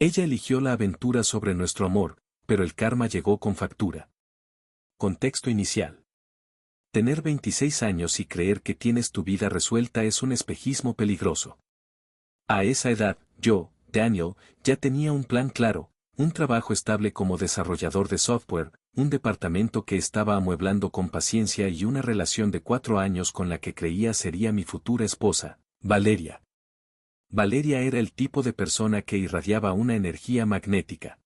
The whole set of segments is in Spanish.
Ella eligió la aventura sobre nuestro amor, pero el karma llegó con factura. Contexto inicial. Tener 26 años y creer que tienes tu vida resuelta es un espejismo peligroso. A esa edad, yo, Daniel, ya tenía un plan claro, un trabajo estable como desarrollador de software, un departamento que estaba amueblando con paciencia y una relación de 4 años con la que creía sería mi futura esposa, Valeria. Valeria era el tipo de persona que irradiaba una energía magnética.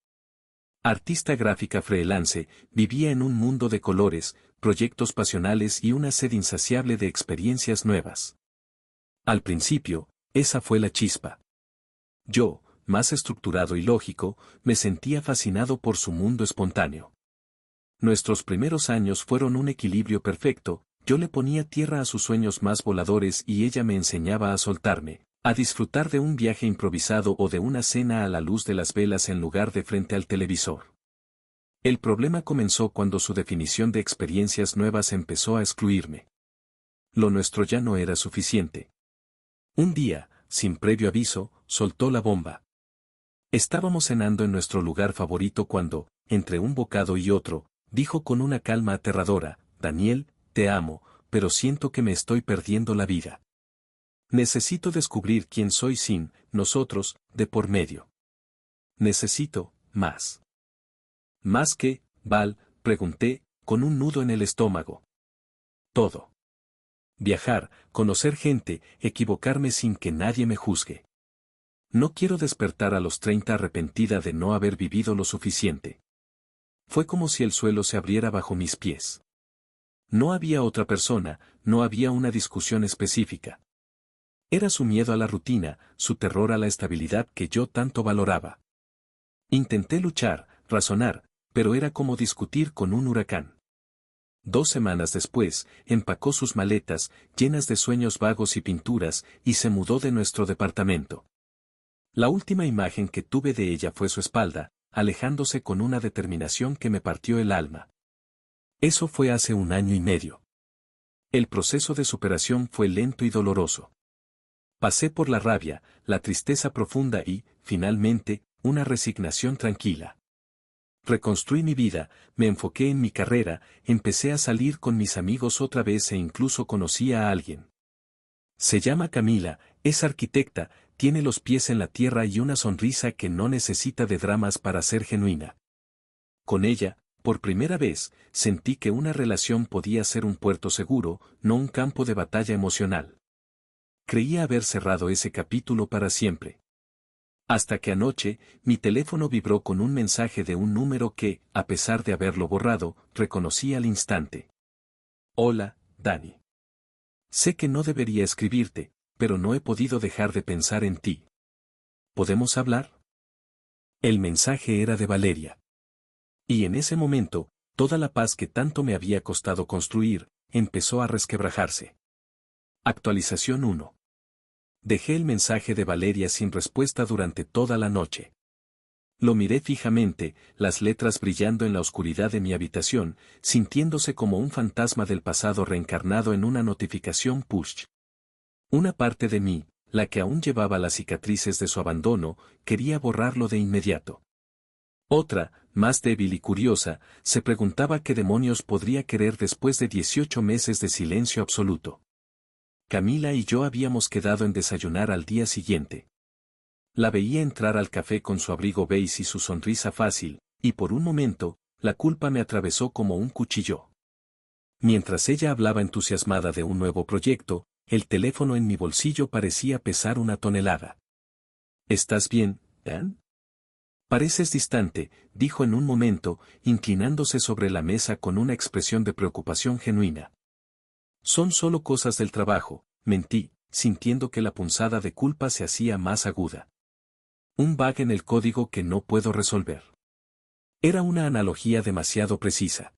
Artista gráfica freelance, vivía en un mundo de colores, proyectos pasionales y una sed insaciable de experiencias nuevas. Al principio, esa fue la chispa. Yo, más estructurado y lógico, me sentía fascinado por su mundo espontáneo. Nuestros primeros años fueron un equilibrio perfecto, yo le ponía tierra a sus sueños más voladores y ella me enseñaba a soltarme, a disfrutar de un viaje improvisado o de una cena a la luz de las velas en lugar de frente al televisor. El problema comenzó cuando su definición de experiencias nuevas empezó a excluirme. Lo nuestro ya no era suficiente. Un día, sin previo aviso, soltó la bomba. Estábamos cenando en nuestro lugar favorito cuando, entre un bocado y otro, dijo con una calma aterradora, Daniel, te amo, pero siento que me estoy perdiendo la vida. Necesito descubrir quién soy sin nosotros, de por medio. Necesito más. ¿Más qué, Val? Pregunté, con un nudo en el estómago. Todo. Viajar, conocer gente, equivocarme sin que nadie me juzgue. No quiero despertar a los 30 arrepentida de no haber vivido lo suficiente. Fue como si el suelo se abriera bajo mis pies. No había otra persona, no había una discusión específica. Era su miedo a la rutina, su terror a la estabilidad que yo tanto valoraba. Intenté luchar, razonar, pero era como discutir con un huracán. 2 semanas después, empacó sus maletas, llenas de sueños vagos y pinturas, y se mudó de nuestro departamento. La última imagen que tuve de ella fue su espalda, alejándose con una determinación que me partió el alma. Eso fue hace 1 año y medio. El proceso de superación fue lento y doloroso. Pasé por la rabia, la tristeza profunda y, finalmente, una resignación tranquila. Reconstruí mi vida, me enfoqué en mi carrera, empecé a salir con mis amigos otra vez e incluso conocí a alguien. Se llama Camila, es arquitecta, tiene los pies en la tierra y una sonrisa que no necesita de dramas para ser genuina. Con ella, por primera vez, sentí que una relación podía ser un puerto seguro, no un campo de batalla emocional. Creía haber cerrado ese capítulo para siempre. Hasta que anoche, mi teléfono vibró con un mensaje de un número que, a pesar de haberlo borrado, reconocí al instante. Hola, Dani. Sé que no debería escribirte, pero no he podido dejar de pensar en ti. ¿Podemos hablar? El mensaje era de Valeria. Y en ese momento, toda la paz que tanto me había costado construir, empezó a resquebrajarse. Actualización 1. Dejé el mensaje de Valeria sin respuesta durante toda la noche. Lo miré fijamente, las letras brillando en la oscuridad de mi habitación, sintiéndose como un fantasma del pasado reencarnado en una notificación push. Una parte de mí, la que aún llevaba las cicatrices de su abandono, quería borrarlo de inmediato. Otra, más débil y curiosa, se preguntaba qué demonios podría querer después de 18 meses de silencio absoluto. Camila y yo habíamos quedado en desayunar al día siguiente. La veía entrar al café con su abrigo beige y su sonrisa fácil, y por un momento, la culpa me atravesó como un cuchillo. Mientras ella hablaba entusiasmada de un nuevo proyecto, el teléfono en mi bolsillo parecía pesar 1 tonelada. ¿Estás bien, Dan? Pareces distante, dijo en un momento, inclinándose sobre la mesa con una expresión de preocupación genuina. Son solo cosas del trabajo, mentí, sintiendo que la punzada de culpa se hacía más aguda. Un bug en el código que no puedo resolver. Era una analogía demasiado precisa.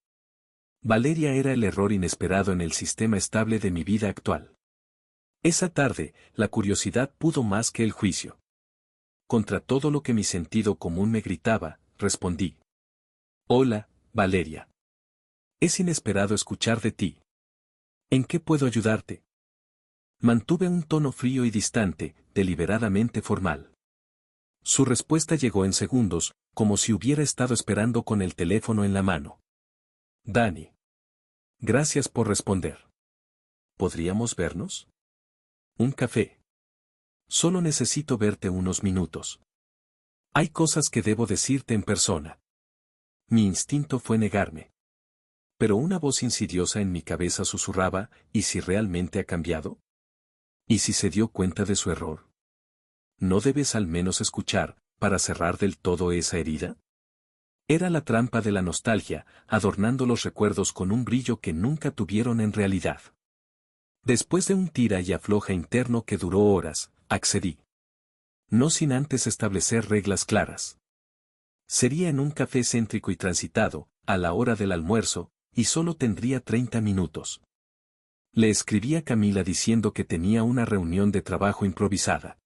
Valeria era el error inesperado en el sistema estable de mi vida actual. Esa tarde, la curiosidad pudo más que el juicio. Contra todo lo que mi sentido común me gritaba, respondí. Hola, Valeria. Es inesperado escuchar de ti. ¿En qué puedo ayudarte? Mantuve un tono frío y distante, deliberadamente formal. Su respuesta llegó en segundos, como si hubiera estado esperando con el teléfono en la mano. Dani. Gracias por responder. ¿Podríamos vernos? Un café. Solo necesito verte unos minutos. Hay cosas que debo decirte en persona. Mi instinto fue negarme. Pero una voz insidiosa en mi cabeza susurraba, ¿y si realmente ha cambiado? ¿Y si se dio cuenta de su error? ¿No debes al menos escuchar, para cerrar del todo esa herida? Era la trampa de la nostalgia, adornando los recuerdos con un brillo que nunca tuvieron en realidad. Después de un tira y afloja interno que duró horas, accedí. No sin antes establecer reglas claras. Sería en un café céntrico y transitado, a la hora del almuerzo, y solo tendría 30 minutos. Le escribí a Camila diciendo que tenía una reunión de trabajo improvisada.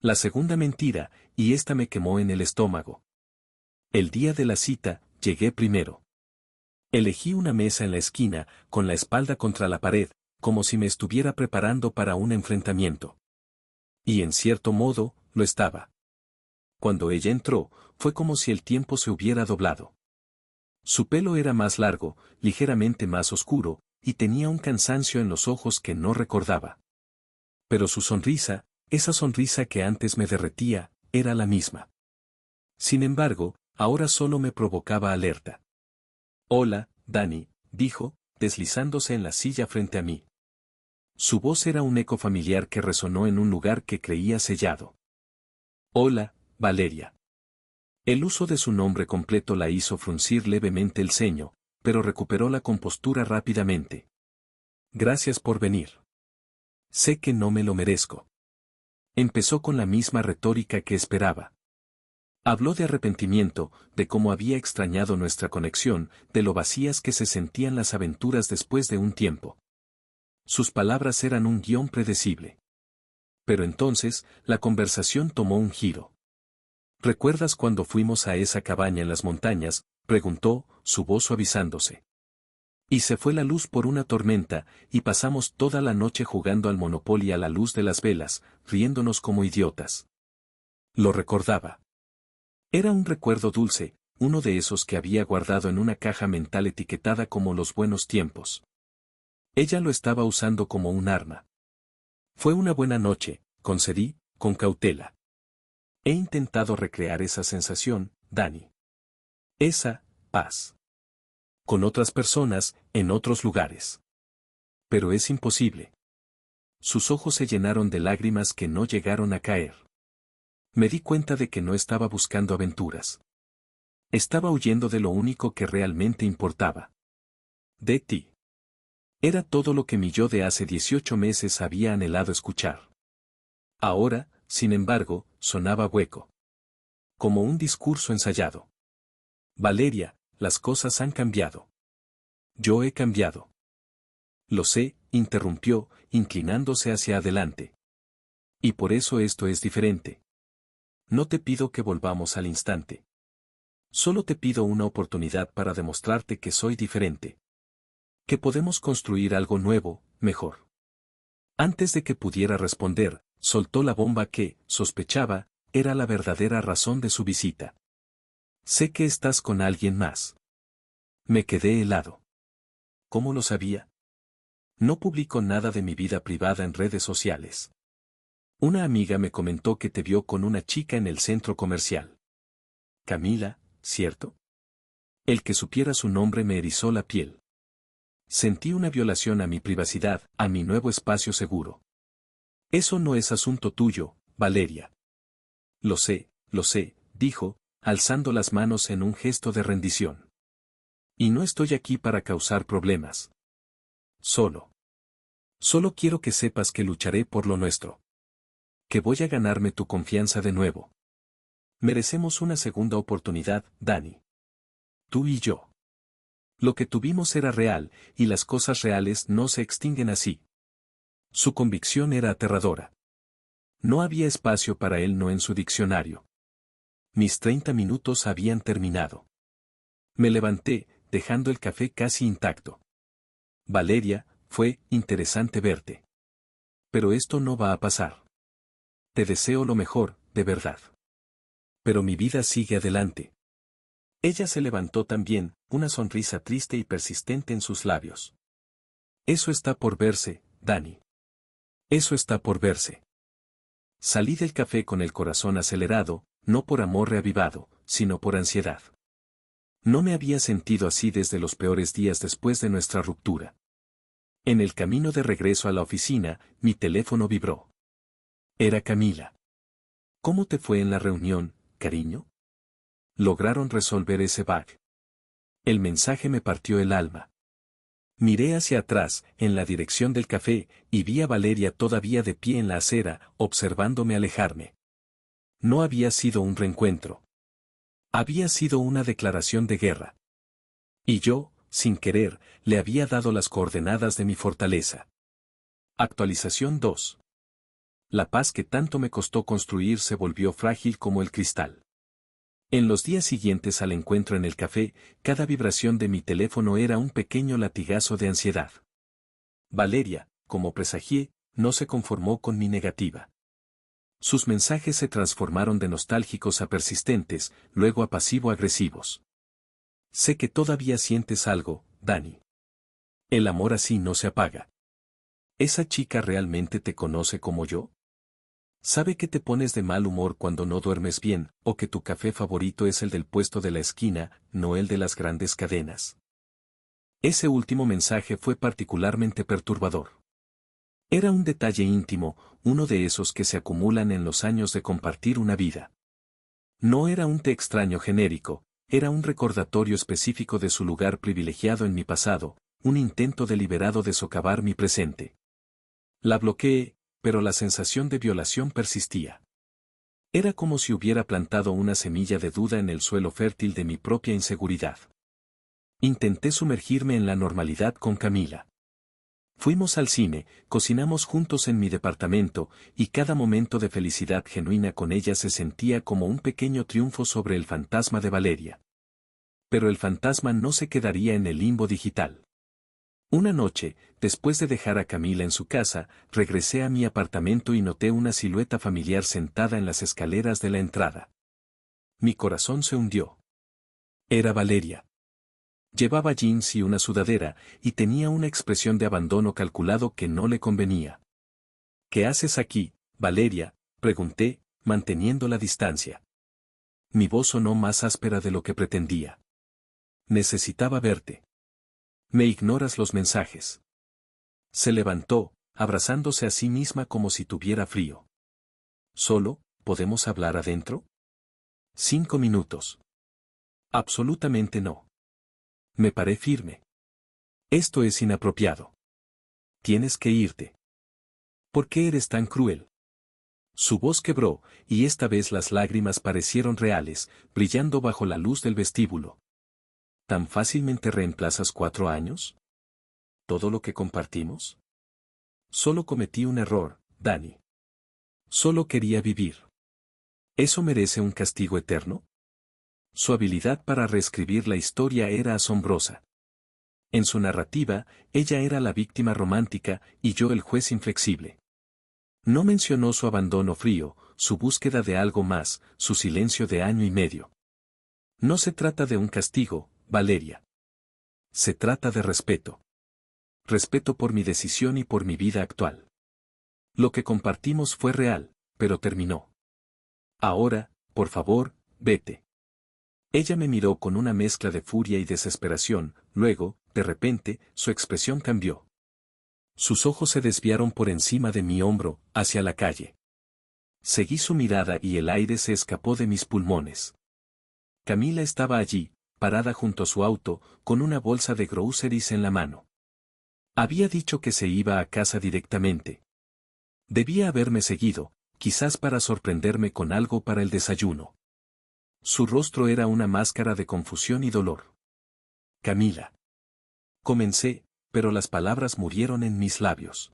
La segunda mentira, y esta me quemó en el estómago. El día de la cita, llegué primero. Elegí una mesa en la esquina, con la espalda contra la pared, como si me estuviera preparando para un enfrentamiento. Y en cierto modo, lo estaba. Cuando ella entró, fue como si el tiempo se hubiera doblado. Su pelo era más largo, ligeramente más oscuro, y tenía un cansancio en los ojos que no recordaba. Pero su sonrisa, esa sonrisa que antes me derretía, era la misma. Sin embargo, ahora solo me provocaba alerta. Hola, Dani, dijo, deslizándose en la silla frente a mí. Su voz era un eco familiar que resonó en un lugar que creía sellado. Hola, Valeria. El uso de su nombre completo la hizo fruncir levemente el ceño, pero recuperó la compostura rápidamente. Gracias por venir. Sé que no me lo merezco. Empezó con la misma retórica que esperaba. Habló de arrepentimiento, de cómo había extrañado nuestra conexión, de lo vacías que se sentían las aventuras después de un tiempo. Sus palabras eran un guión predecible. Pero entonces, la conversación tomó un giro. ¿Recuerdas cuando fuimos a esa cabaña en las montañas?, preguntó, su voz suavizándose. Y se fue la luz por una tormenta, y pasamos toda la noche jugando al Monopoly a la luz de las velas, riéndonos como idiotas. Lo recordaba. Era un recuerdo dulce, uno de esos que había guardado en una caja mental etiquetada como los buenos tiempos. Ella lo estaba usando como un arma. Fue una buena noche, concedí, con cautela. He intentado recrear esa sensación, Dani. Esa paz. Con otras personas, en otros lugares. Pero es imposible. Sus ojos se llenaron de lágrimas que no llegaron a caer. Me di cuenta de que no estaba buscando aventuras. Estaba huyendo de lo único que realmente importaba. De ti. Era todo lo que mi yo de hace 18 meses había anhelado escuchar. Ahora, sin embargo, sonaba hueco. Como un discurso ensayado. Valeria, las cosas han cambiado. Yo he cambiado. Lo sé, interrumpió, inclinándose hacia adelante. Y por eso esto es diferente. No te pido que volvamos al instante. Solo te pido una oportunidad para demostrarte que soy diferente. Que podemos construir algo nuevo, mejor. Antes de que pudiera responder, soltó la bomba que, sospechaba, era la verdadera razón de su visita. Sé que estás con alguien más. Me quedé helado. ¿Cómo lo sabía? No publico nada de mi vida privada en redes sociales. Una amiga me comentó que te vio con una chica en el centro comercial. Camila, ¿cierto? El que supiera su nombre me erizó la piel. Sentí una violación a mi privacidad, a mi nuevo espacio seguro. Eso no es asunto tuyo, Valeria. Lo sé, dijo, alzando las manos en un gesto de rendición. Y no estoy aquí para causar problemas. Solo quiero que sepas que lucharé por lo nuestro. Que voy a ganarme tu confianza de nuevo. Merecemos una segunda oportunidad, Dani. Tú y yo. Lo que tuvimos era real, y las cosas reales no se extinguen así. Su convicción era aterradora. No había espacio para él no en su diccionario. Mis 30 minutos habían terminado. Me levanté, dejando el café casi intacto. Valeria, fue interesante verte. Pero esto no va a pasar. Te deseo lo mejor, de verdad. pero mi vida sigue adelante. Ella se levantó también, una sonrisa triste y persistente en sus labios. Eso está por verse, Dani. Eso está por verse. Salí del café con el corazón acelerado, no por amor reavivado, sino por ansiedad. No me había sentido así desde los peores días después de nuestra ruptura. En el camino de regreso a la oficina, mi teléfono vibró. Era Camila. ¿Cómo te fue en la reunión, cariño? ¿Lograron resolver ese bug? El mensaje me partió el alma. Miré hacia atrás, en la dirección del café, y vi a Valeria todavía de pie en la acera, observándome alejarme. No había sido un reencuentro. Había sido una declaración de guerra. Y yo, sin querer, le había dado las coordenadas de mi fortaleza. Actualización 2. La paz que tanto me costó construir se volvió frágil como el cristal. En los días siguientes al encuentro en el café, cada vibración de mi teléfono era un pequeño latigazo de ansiedad. Valeria, como presagié, no se conformó con mi negativa. Sus mensajes se transformaron de nostálgicos a persistentes, luego a pasivo-agresivos. Sé que todavía sientes algo, Dani. El amor así no se apaga. ¿Esa chica realmente te conoce como yo? ¿Sabe que te pones de mal humor cuando no duermes bien, o que tu café favorito es el del puesto de la esquina, no el de las grandes cadenas? Ese último mensaje fue particularmente perturbador. Era un detalle íntimo, uno de esos que se acumulan en los años de compartir una vida. No era un te extraño genérico, era un recordatorio específico de su lugar privilegiado en mi pasado, un intento deliberado de socavar mi presente. La bloqueé, pero la sensación de violación persistía. Era como si hubiera plantado una semilla de duda en el suelo fértil de mi propia inseguridad. Intenté sumergirme en la normalidad con Camila. Fuimos al cine, cocinamos juntos en mi departamento, y cada momento de felicidad genuina con ella se sentía como un pequeño triunfo sobre el fantasma de Valeria. Pero el fantasma no se quedaría en el limbo digital. Una noche, después de dejar a Camila en su casa, regresé a mi apartamento y noté una silueta familiar sentada en las escaleras de la entrada. Mi corazón se hundió. Era Valeria. Llevaba jeans y una sudadera, y tenía una expresión de abandono calculado que no le convenía. ¿Qué haces aquí, Valeria?, pregunté, manteniendo la distancia. Mi voz sonó más áspera de lo que pretendía. Necesitaba verte. Me ignoras los mensajes. Se levantó, abrazándose a sí misma como si tuviera frío. ¿Solo, podemos hablar adentro? 5 minutos. Absolutamente no. Me paré firme. Esto es inapropiado. Tienes que irte. ¿Por qué eres tan cruel? Su voz quebró, y esta vez las lágrimas parecieron reales, brillando bajo la luz del vestíbulo. ¿Tan fácilmente reemplazas 4 años? ¿Todo lo que compartimos? Solo cometí un error, Dani. Solo quería vivir. ¿Eso merece un castigo eterno? Su habilidad para reescribir la historia era asombrosa. En su narrativa, ella era la víctima romántica y yo el juez inflexible. No mencionó su abandono frío, su búsqueda de algo más, su silencio de año y medio. No se trata de un castigo, Valeria. Se trata de respeto. Respeto por mi decisión y por mi vida actual. Lo que compartimos fue real, pero terminó. Ahora, por favor, vete. Ella me miró con una mezcla de furia y desesperación, luego, de repente, su expresión cambió. Sus ojos se desviaron por encima de mi hombro, hacia la calle. Seguí su mirada y el aire se escapó de mis pulmones. Camila estaba allí, parada junto a su auto, con una bolsa de groceries en la mano. Había dicho que se iba a casa directamente. Debía haberme seguido, quizás para sorprenderme con algo para el desayuno. Su rostro era una máscara de confusión y dolor. Camila. Comencé, pero las palabras murieron en mis labios.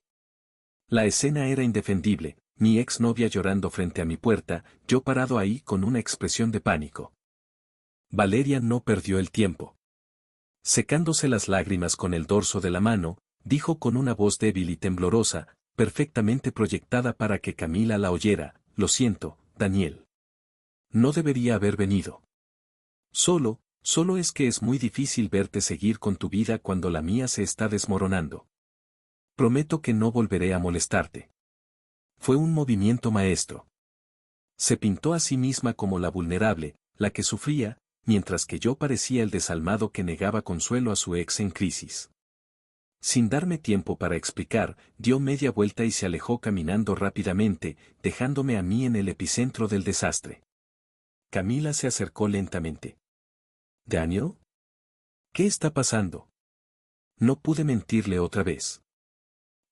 La escena era indefendible, mi exnovia llorando frente a mi puerta, yo parado ahí con una expresión de pánico. Valeria no perdió el tiempo. Secándose las lágrimas con el dorso de la mano, dijo con una voz débil y temblorosa, perfectamente proyectada para que Camila la oyera: lo siento, Daniel. No debería haber venido. Solo es que es muy difícil verte seguir con tu vida cuando la mía se está desmoronando. Prometo que no volveré a molestarte. Fue un movimiento maestro. Se pintó a sí misma como la vulnerable, la que sufría, mientras que yo parecía el desalmado que negaba consuelo a su ex en crisis. Sin darme tiempo para explicar, dio media vuelta y se alejó caminando rápidamente, dejándome a mí en el epicentro del desastre. Camila se acercó lentamente. ¿Daniel? ¿Qué está pasando? No pude mentirle otra vez.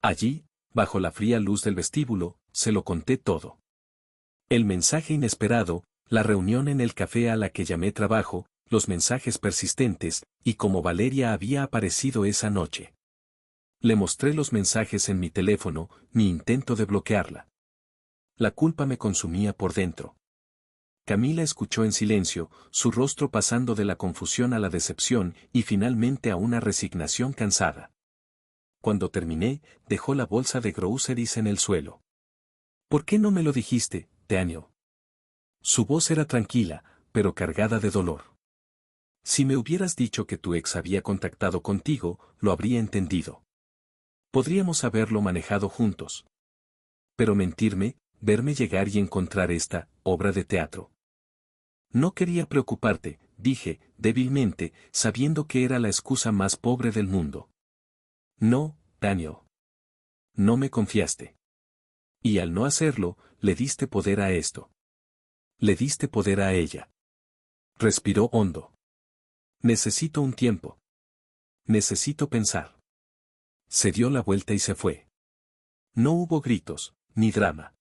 Allí, bajo la fría luz del vestíbulo, se lo conté todo. El mensaje inesperado, la reunión en el café a la que llamé trabajo, los mensajes persistentes, y cómo Valeria había aparecido esa noche. Le mostré los mensajes en mi teléfono, mi intento de bloquearla. La culpa me consumía por dentro. Camila escuchó en silencio, su rostro pasando de la confusión a la decepción y finalmente a una resignación cansada. Cuando terminé, dejó la bolsa de groceries en el suelo. ¿Por qué no me lo dijiste, Daniel? Su voz era tranquila, pero cargada de dolor. Si me hubieras dicho que tu ex había contactado contigo, lo habría entendido. Podríamos haberlo manejado juntos. Pero mentirme, verme llegar y encontrar esta obra de teatro. No quería preocuparte, dije, débilmente, sabiendo que era la excusa más pobre del mundo. No, Daniel. No me confiaste. Y al no hacerlo, le diste poder a esto. Le diste poder a ella. Respiró hondo. Necesito un tiempo. Necesito pensar. Se dio la vuelta y se fue. No hubo gritos, ni drama.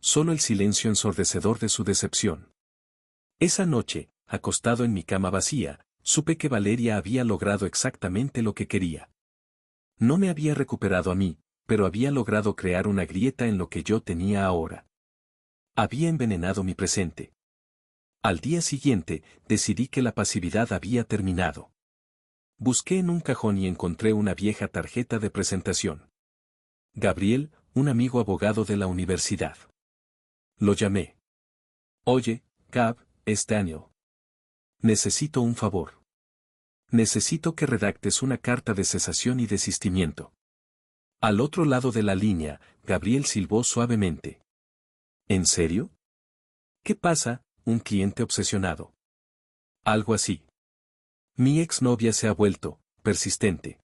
Solo el silencio ensordecedor de su decepción. Esa noche, acostado en mi cama vacía, supe que Valeria había logrado exactamente lo que quería. No me había recuperado a mí, pero había logrado crear una grieta en lo que yo tenía ahora. Había envenenado mi presente. Al día siguiente, decidí que la pasividad había terminado. Busqué en un cajón y encontré una vieja tarjeta de presentación. Gabriel, un amigo abogado de la universidad. Lo llamé. Oye, Gab, es Daniel. Necesito un favor. Necesito que redactes una carta de cesación y desistimiento. Al otro lado de la línea, Gabriel silbó suavemente. ¿En serio? ¿Qué pasa, un cliente obsesionado? Algo así. Mi exnovia se ha vuelto, persistente.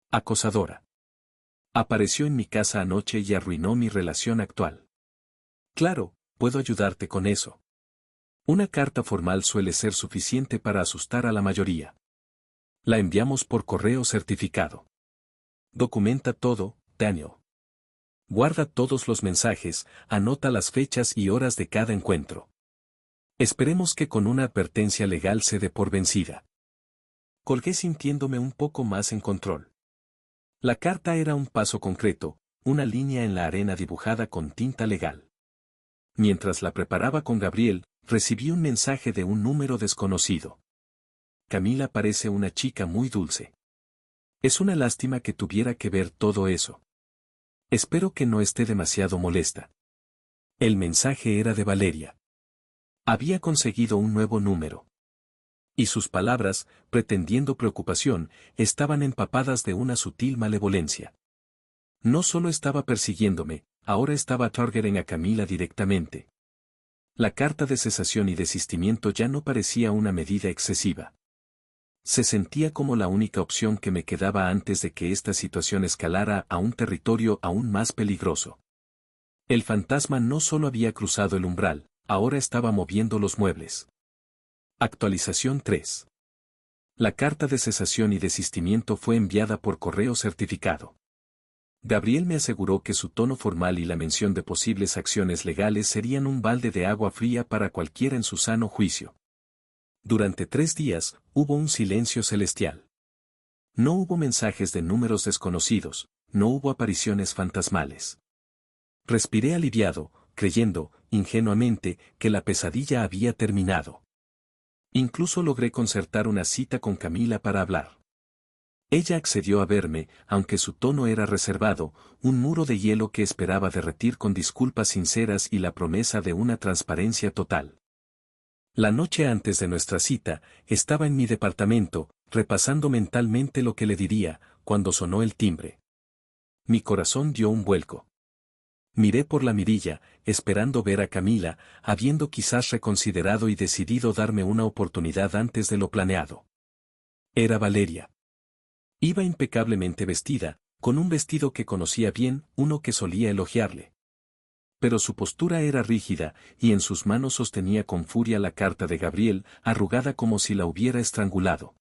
Acosadora. Apareció en mi casa anoche y arruinó mi relación actual. Claro, puedo ayudarte con eso. Una carta formal suele ser suficiente para asustar a la mayoría. La enviamos por correo certificado. Documenta todo, Daniel. Guarda todos los mensajes, anota las fechas y horas de cada encuentro. Esperemos que con una advertencia legal se dé por vencida. Colgué sintiéndome un poco más en control. La carta era un paso concreto, una línea en la arena dibujada con tinta legal. Mientras la preparaba con Gabriel, recibí un mensaje de un número desconocido. Camila parece una chica muy dulce. Es una lástima que tuviera que ver todo eso. Espero que no esté demasiado molesta. El mensaje era de Valeria. Había conseguido un nuevo número. Y sus palabras, pretendiendo preocupación, estaban empapadas de una sutil malevolencia. No solo estaba persiguiéndome, ahora estaba targeting a Camila directamente. La carta de cesación y desistimiento ya no parecía una medida excesiva. Se sentía como la única opción que me quedaba antes de que esta situación escalara a un territorio aún más peligroso. El fantasma no solo había cruzado el umbral, ahora estaba moviendo los muebles. Actualización 3. La carta de cesación y desistimiento fue enviada por correo certificado. Gabriel me aseguró que su tono formal y la mención de posibles acciones legales serían un balde de agua fría para cualquiera en su sano juicio. Durante 3 días, hubo un silencio celestial. No hubo mensajes de números desconocidos, no hubo apariciones fantasmales. Respiré aliviado, creyendo, ingenuamente, que la pesadilla había terminado. Incluso logré concertar una cita con Camila para hablar. Ella accedió a verme, aunque su tono era reservado, un muro de hielo que esperaba derretir con disculpas sinceras y la promesa de una transparencia total. La noche antes de nuestra cita, estaba en mi departamento, repasando mentalmente lo que le diría, cuando sonó el timbre. Mi corazón dio un vuelco. Miré por la mirilla, esperando ver a Camila, habiendo quizás reconsiderado y decidido darme una oportunidad antes de lo planeado. Era Valeria. Iba impecablemente vestida, con un vestido que conocía bien, uno que solía elogiarle. Pero su postura era rígida, y en sus manos sostenía con furia la carta de Gabriel, arrugada como si la hubiera estrangulado.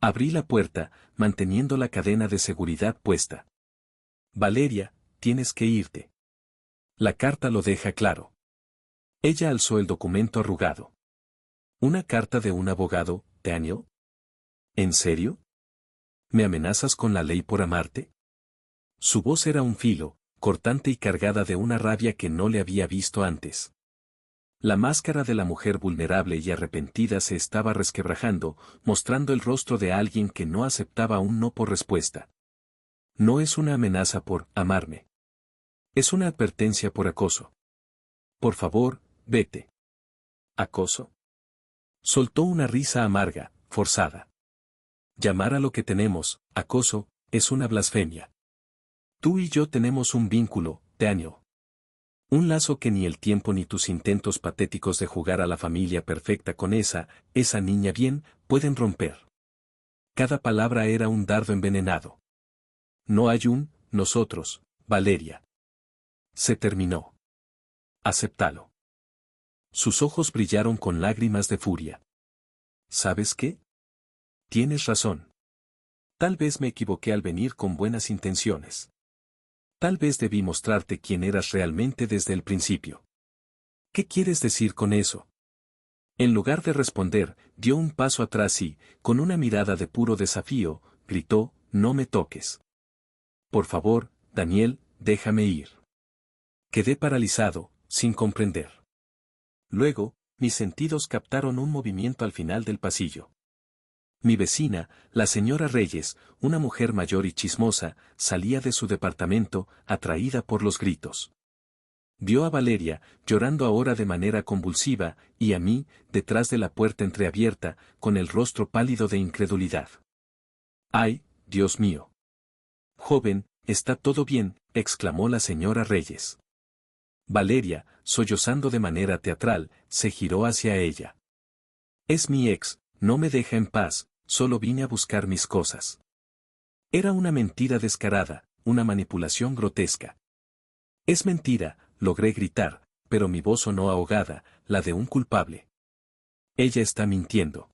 Abrí la puerta, manteniendo la cadena de seguridad puesta. Valeria, tienes que irte. La carta lo deja claro. Ella alzó el documento arrugado. ¿Una carta de un abogado, Daniel? ¿En serio? ¿Me amenazas con la ley por amarte? Su voz era un filo, cortante y cargada de una rabia que no le había visto antes. La máscara de la mujer vulnerable y arrepentida se estaba resquebrajando, mostrando el rostro de alguien que no aceptaba un no por respuesta. No es una amenaza por amarme. Es una advertencia por acoso. Por favor, vete. ¿Acoso? Soltó una risa amarga, forzada. Llamar a lo que tenemos, acoso, es una blasfemia. Tú y yo tenemos un vínculo, Daniel. Un lazo que ni el tiempo ni tus intentos patéticos de jugar a la familia perfecta con esa niña bien, pueden romper. Cada palabra era un dardo envenenado. No hay un, nosotros, Valeria. Se terminó. Acéptalo. Sus ojos brillaron con lágrimas de furia. ¿Sabes qué? Tienes razón. Tal vez me equivoqué al venir con buenas intenciones. Tal vez debí mostrarte quién eras realmente desde el principio. ¿Qué quieres decir con eso? En lugar de responder, dio un paso atrás y, con una mirada de puro desafío, gritó, no me toques. Por favor, Daniel, déjame ir. Quedé paralizado, sin comprender. Luego, mis sentidos captaron un movimiento al final del pasillo. Mi vecina, la señora Reyes, una mujer mayor y chismosa, salía de su departamento, atraída por los gritos. Vio a Valeria, llorando ahora de manera convulsiva, y a mí, detrás de la puerta entreabierta, con el rostro pálido de incredulidad. ¡Ay, Dios mío! Joven, ¿está todo bien?, exclamó la señora Reyes. Valeria, sollozando de manera teatral, se giró hacia ella. Es mi ex, no me deja en paz, solo vine a buscar mis cosas. Era una mentira descarada, una manipulación grotesca. Es mentira, logré gritar, pero mi voz sonó ahogada, la de un culpable. Ella está mintiendo.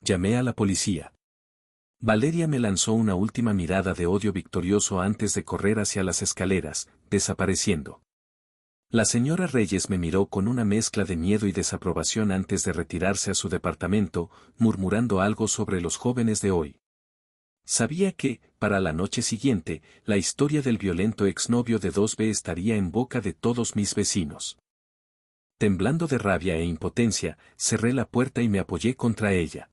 Llamé a la policía. Valeria me lanzó una última mirada de odio victorioso antes de correr hacia las escaleras, desapareciendo. La señora Reyes me miró con una mezcla de miedo y desaprobación antes de retirarse a su departamento, murmurando algo sobre los jóvenes de hoy. Sabía que, para la noche siguiente, la historia del violento exnovio de 2B estaría en boca de todos mis vecinos. Temblando de rabia e impotencia, cerré la puerta y me apoyé contra ella.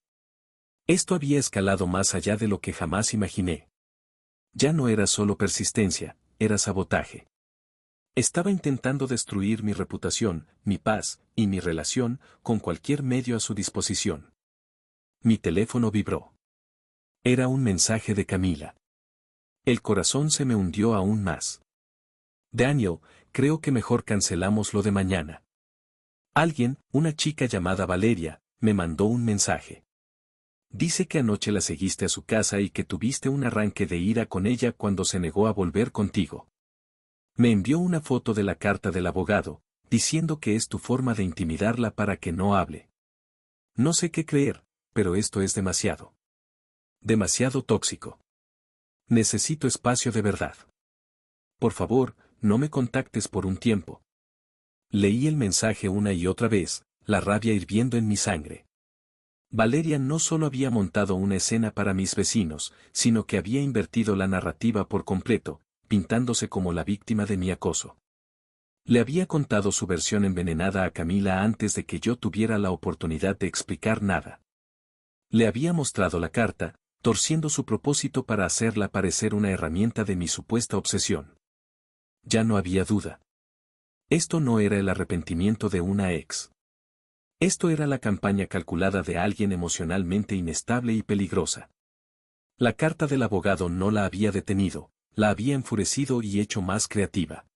Esto había escalado más allá de lo que jamás imaginé. Ya no era solo persistencia, era sabotaje. Estaba intentando destruir mi reputación, mi paz, y mi relación, con cualquier medio a su disposición. Mi teléfono vibró. Era un mensaje de Camila. El corazón se me hundió aún más. Daniel, creo que mejor cancelamos lo de mañana. Alguien, una chica llamada Valeria, me mandó un mensaje. Dice que anoche la seguiste a su casa y que tuviste un arranque de ira con ella cuando se negó a volver contigo. Me envió una foto de la carta del abogado, diciendo que es tu forma de intimidarla para que no hable. No sé qué creer, pero esto es demasiado. Demasiado tóxico. Necesito espacio de verdad. Por favor, no me contactes por un tiempo. Leí el mensaje una y otra vez, la rabia hirviendo en mi sangre. Valeria no solo había montado una escena para mis vecinos, sino que había invertido la narrativa por completo, pintándose como la víctima de mi acoso. Le había contado su versión envenenada a Camila antes de que yo tuviera la oportunidad de explicar nada. Le había mostrado la carta, torciendo su propósito para hacerla parecer una herramienta de mi supuesta obsesión. Ya no había duda. Esto no era el arrepentimiento de una ex. Esto era la campaña calculada de alguien emocionalmente inestable y peligrosa. La carta del abogado no la había detenido, la había enfurecido y hecho más creativa.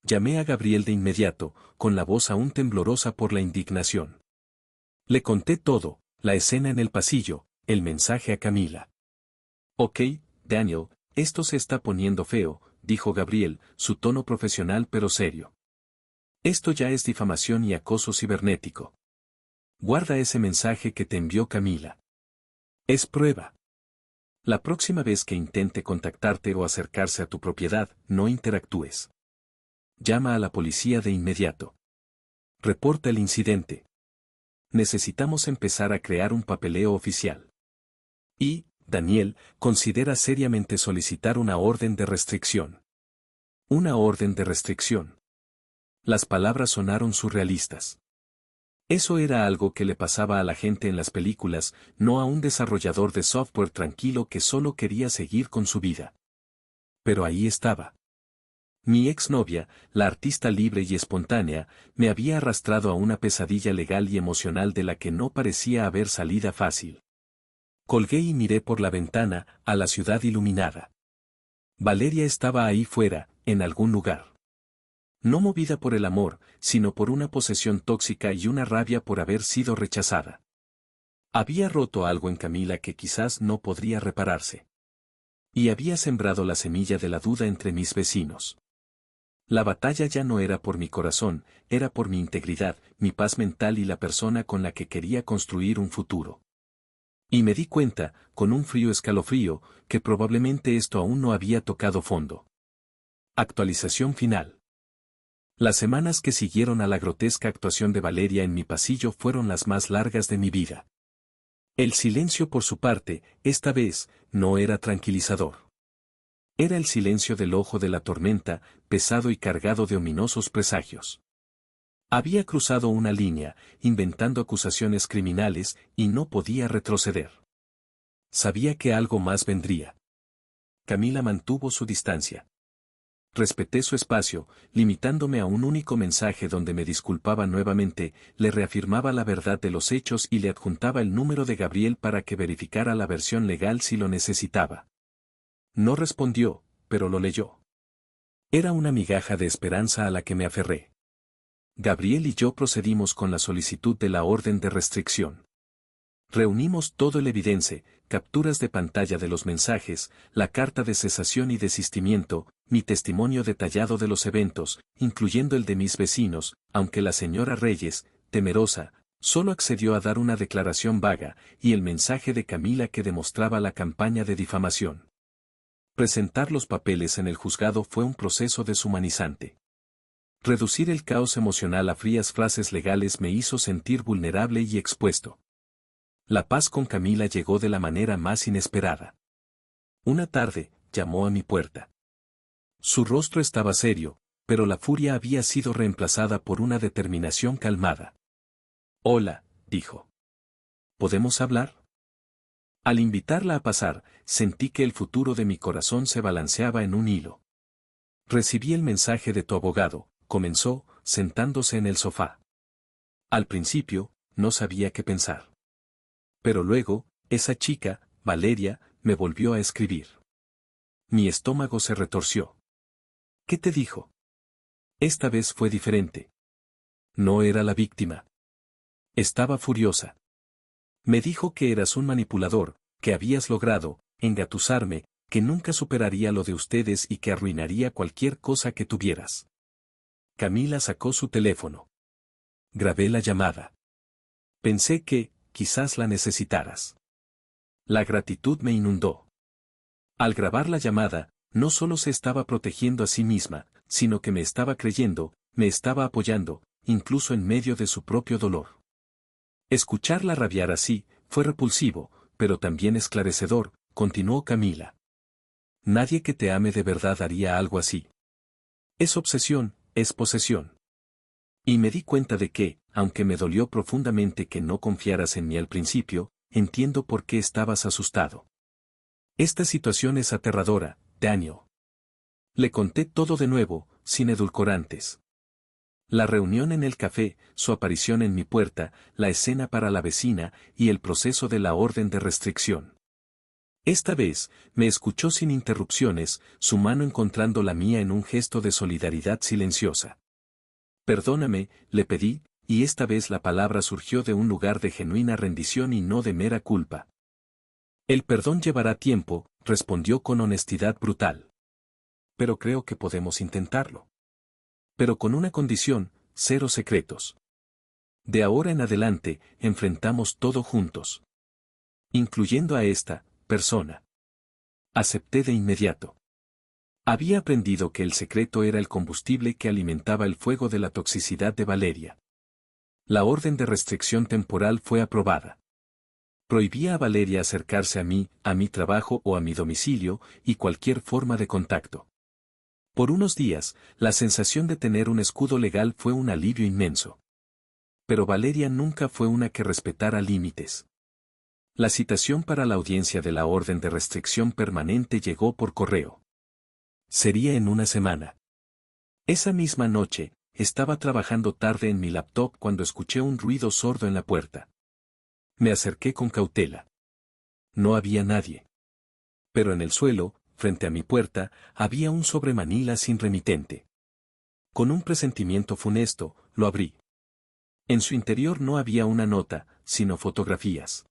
Llamé a Gabriel de inmediato, con la voz aún temblorosa por la indignación. Le conté todo, la escena en el pasillo, el mensaje a Camila. Ok, Daniel, esto se está poniendo feo, dijo Gabriel, su tono profesional pero serio. Esto ya es difamación y acoso cibernético. Guarda ese mensaje que te envió Camila. Es prueba. La próxima vez que intente contactarte o acercarse a tu propiedad, no interactúes. Llama a la policía de inmediato. Reporta el incidente. Necesitamos empezar a crear un papeleo oficial. Y, Daniel, considera seriamente solicitar una orden de restricción. Una orden de restricción. Las palabras sonaron surrealistas. Eso era algo que le pasaba a la gente en las películas, no a un desarrollador de software tranquilo que solo quería seguir con su vida. Pero ahí estaba. Mi exnovia, la artista libre y espontánea, me había arrastrado a una pesadilla legal y emocional de la que no parecía haber salida fácil. Colgué y miré por la ventana, a la ciudad iluminada. Valeria estaba ahí fuera, en algún lugar. No movida por el amor, sino por una posesión tóxica y una rabia por haber sido rechazada. Había roto algo en Camila que quizás no podría repararse. Y había sembrado la semilla de la duda entre mis vecinos. La batalla ya no era por mi corazón, era por mi integridad, mi paz mental y la persona con la que quería construir un futuro. Y me di cuenta, con un frío escalofrío, que probablemente esto aún no había tocado fondo. Actualización final. Las semanas que siguieron a la grotesca actuación de Valeria en mi pasillo fueron las más largas de mi vida. El silencio por su parte, esta vez, no era tranquilizador. Era el silencio del ojo de la tormenta, pesado y cargado de ominosos presagios. Había cruzado una línea, inventando acusaciones criminales, y no podía retroceder. Sabía que algo más vendría. Camila mantuvo su distancia. Respeté su espacio, limitándome a un único mensaje donde me disculpaba nuevamente, le reafirmaba la verdad de los hechos y le adjuntaba el número de Gabriel para que verificara la versión legal si lo necesitaba. No respondió, pero lo leyó. Era una migaja de esperanza a la que me aferré. Gabriel y yo procedimos con la solicitud de la orden de restricción. Reunimos todo el evidence, capturas de pantalla de los mensajes, la carta de cesación y desistimiento, mi testimonio detallado de los eventos, incluyendo el de mis vecinos, aunque la señora Reyes, temerosa, solo accedió a dar una declaración vaga, y el mensaje de Camila que demostraba la campaña de difamación. Presentar los papeles en el juzgado fue un proceso deshumanizante. Reducir el caos emocional a frías frases legales me hizo sentir vulnerable y expuesto. La paz con Camila llegó de la manera más inesperada. Una tarde, llamó a mi puerta. Su rostro estaba serio, pero la furia había sido reemplazada por una determinación calmada. Hola, dijo. ¿Podemos hablar? Al invitarla a pasar, sentí que el futuro de mi corazón se balanceaba en un hilo. Recibí el mensaje de tu abogado, comenzó, sentándose en el sofá. Al principio, no sabía qué pensar. Pero luego, esa chica, Valeria, me volvió a escribir. Mi estómago se retorció. ¿Qué te dijo? Esta vez fue diferente. No era la víctima. Estaba furiosa. Me dijo que eras un manipulador, que habías logrado engatusarme, que nunca superaría lo de ustedes y que arruinaría cualquier cosa que tuvieras. Camila sacó su teléfono. Grabé la llamada. Pensé que, quizás la necesitaras. La gratitud me inundó. Al grabar la llamada, no solo se estaba protegiendo a sí misma, sino que me estaba creyendo, me estaba apoyando, incluso en medio de su propio dolor. Escucharla rabiar así, fue repulsivo, pero también esclarecedor, continuó Camila. Nadie que te ame de verdad haría algo así. Es obsesión, es posesión. Y me di cuenta de que, aunque me dolió profundamente que no confiaras en mí al principio, entiendo por qué estabas asustado. Esta situación es aterradora, Daniel. Le conté todo de nuevo, sin edulcorantes. La reunión en el café, su aparición en mi puerta, la escena para la vecina y el proceso de la orden de restricción. Esta vez, me escuchó sin interrupciones, su mano encontrando la mía en un gesto de solidaridad silenciosa. Perdóname, le pedí, y esta vez la palabra surgió de un lugar de genuina rendición y no de mera culpa. El perdón llevará tiempo, respondió con honestidad brutal. Pero creo que podemos intentarlo. Pero con una condición, 0 secretos. De ahora en adelante, enfrentamos todo juntos. Incluyendo a esta persona. Acepté de inmediato. Había aprendido que el secreto era el combustible que alimentaba el fuego de la toxicidad de Valeria. La orden de restricción temporal fue aprobada. Prohibía a Valeria acercarse a mi trabajo o a mi domicilio, y cualquier forma de contacto. Por unos días, la sensación de tener un escudo legal fue un alivio inmenso. Pero Valeria nunca fue una que respetara límites. La citación para la audiencia de la orden de restricción permanente llegó por correo. Sería en una semana. Esa misma noche, estaba trabajando tarde en mi laptop cuando escuché un ruido sordo en la puerta. Me acerqué con cautela. No había nadie. Pero en el suelo, frente a mi puerta, había un sobremanila sin remitente. Con un presentimiento funesto, lo abrí. En su interior no había una nota, sino fotografías.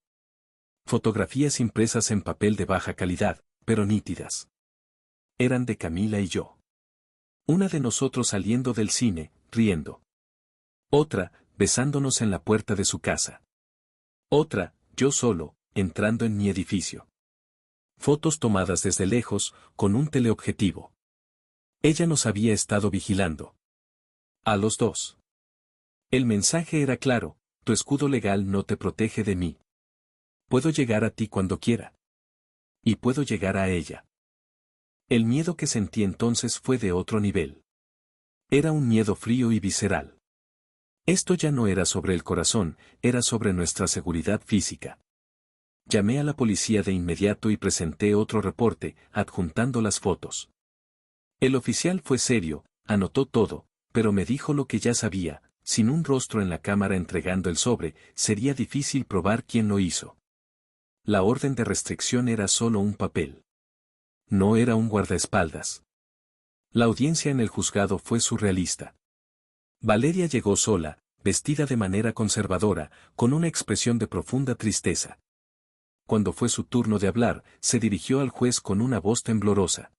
Fotografías impresas en papel de baja calidad, pero nítidas. Eran de Camila y yo. Una de nosotros saliendo del cine, riendo. Otra, besándonos en la puerta de su casa. Otra, yo solo, entrando en mi edificio. Fotos tomadas desde lejos, con un teleobjetivo. Ella nos había estado vigilando. A los dos. El mensaje era claro: tu escudo legal no te protege de mí. Puedo llegar a ti cuando quiera. Y puedo llegar a ella. El miedo que sentí entonces fue de otro nivel. Era un miedo frío y visceral. Esto ya no era sobre el corazón, era sobre nuestra seguridad física. Llamé a la policía de inmediato y presenté otro reporte, adjuntando las fotos. El oficial fue serio, anotó todo, pero me dijo lo que ya sabía: sin un rostro en la cámara entregando el sobre, sería difícil probar quién lo hizo. La orden de restricción era solo un papel. No era un guardaespaldas. La audiencia en el juzgado fue surrealista. Valeria llegó sola, vestida de manera conservadora, con una expresión de profunda tristeza. Cuando fue su turno de hablar, se dirigió al juez con una voz temblorosa.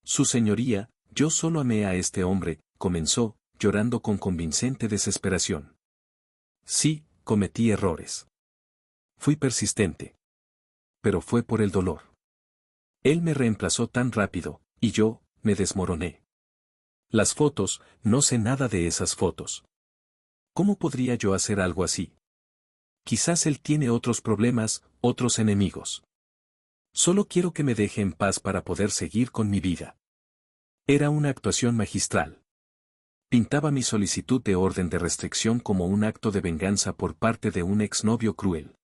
Su señoría, yo solo amé a este hombre, comenzó, llorando con convincente desesperación. Sí, cometí errores. Fui persistente. Pero fue por el dolor. Él me reemplazó tan rápido, y yo, me desmoroné. Las fotos, no sé nada de esas fotos. ¿Cómo podría yo hacer algo así? Quizás él tiene otros problemas, otros enemigos. Solo quiero que me deje en paz para poder seguir con mi vida. Era una actuación magistral. Pintaba mi solicitud de orden de restricción como un acto de venganza por parte de un exnovio cruel.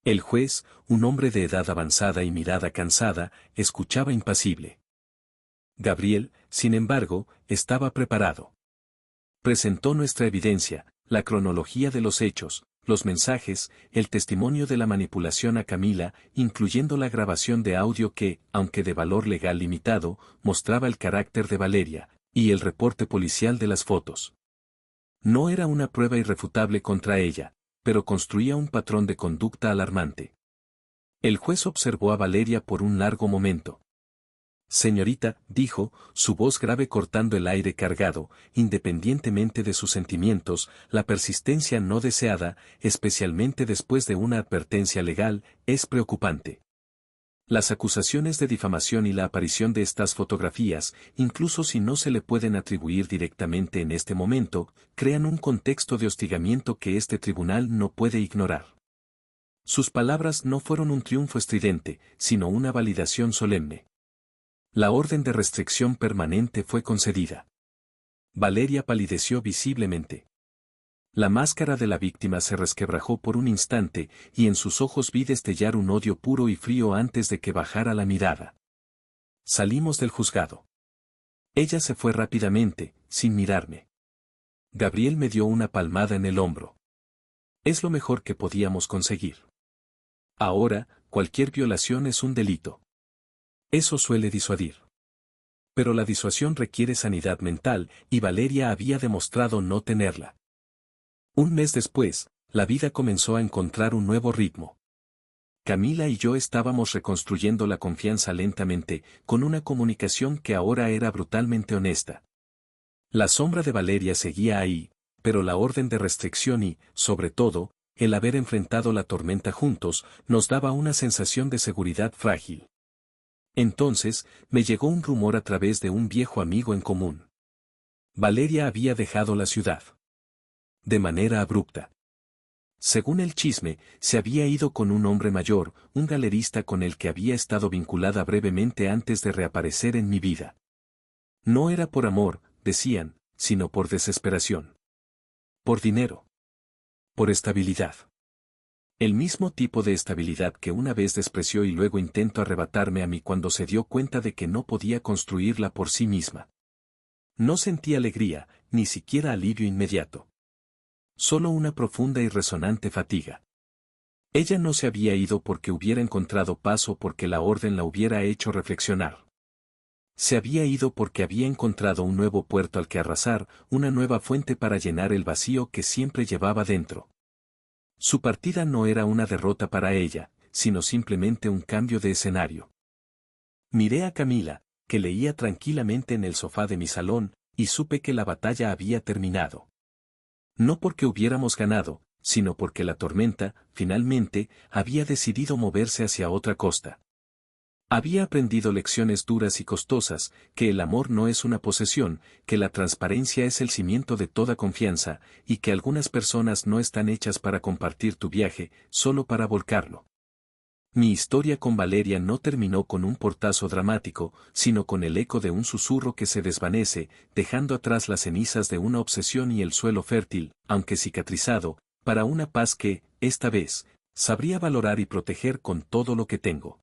El juez, un hombre de edad avanzada y mirada cansada, escuchaba impasible. Gabriel, sin embargo, estaba preparado. Presentó nuestra evidencia, la cronología de los hechos, los mensajes, el testimonio de la manipulación a Camila, incluyendo la grabación de audio que, aunque de valor legal limitado, mostraba el carácter de Valeria, y el reporte policial de las fotos. No era una prueba irrefutable contra ella, pero construía un patrón de conducta alarmante. El juez observó a Valeria por un largo momento. Señorita, dijo, su voz grave cortando el aire cargado, independientemente de sus sentimientos, la persistencia no deseada, especialmente después de una advertencia legal, es preocupante. Las acusaciones de difamación y la aparición de estas fotografías, incluso si no se le pueden atribuir directamente en este momento, crean un contexto de hostigamiento que este tribunal no puede ignorar. Sus palabras no fueron un triunfo estridente, sino una validación solemne. La orden de restricción permanente fue concedida. Valeria palideció visiblemente. La máscara de la víctima se resquebrajó por un instante, y en sus ojos vi destellar un odio puro y frío antes de que bajara la mirada. Salimos del juzgado. Ella se fue rápidamente, sin mirarme. Gabriel me dio una palmada en el hombro. Es lo mejor que podíamos conseguir. Ahora, cualquier violación es un delito. Eso suele disuadir. Pero la disuasión requiere sanidad mental, y Valeria había demostrado no tenerla. Un mes después, la vida comenzó a encontrar un nuevo ritmo. Camila y yo estábamos reconstruyendo la confianza lentamente, con una comunicación que ahora era brutalmente honesta. La sombra de Valeria seguía ahí, pero la orden de restricción y, sobre todo, el haber enfrentado la tormenta juntos, nos daba una sensación de seguridad frágil. Entonces, me llegó un rumor a través de un viejo amigo en común. Valeria había dejado la ciudad. De manera abrupta. Según el chisme, se había ido con un hombre mayor, un galerista con el que había estado vinculada brevemente antes de reaparecer en mi vida. No era por amor, decían, sino por desesperación. Por dinero. Por estabilidad. El mismo tipo de estabilidad que una vez despreció y luego intentó arrebatarme a mí cuando se dio cuenta de que no podía construirla por sí misma. No sentí alegría, ni siquiera alivio inmediato. Solo una profunda y resonante fatiga. Ella no se había ido porque hubiera encontrado paz o porque la orden la hubiera hecho reflexionar. Se había ido porque había encontrado un nuevo puerto al que arrasar, una nueva fuente para llenar el vacío que siempre llevaba dentro. Su partida no era una derrota para ella, sino simplemente un cambio de escenario. Miré a Camila, que leía tranquilamente en el sofá de mi salón, y supe que la batalla había terminado. No porque hubiéramos ganado, sino porque la tormenta, finalmente, había decidido moverse hacia otra costa. Había aprendido lecciones duras y costosas, que el amor no es una posesión, que la transparencia es el cimiento de toda confianza, y que algunas personas no están hechas para compartir tu viaje, solo para volcarlo. Mi historia con Valeria no terminó con un portazo dramático, sino con el eco de un susurro que se desvanece, dejando atrás las cenizas de una obsesión y el suelo fértil, aunque cicatrizado, para una paz que, esta vez, sabría valorar y proteger con todo lo que tengo.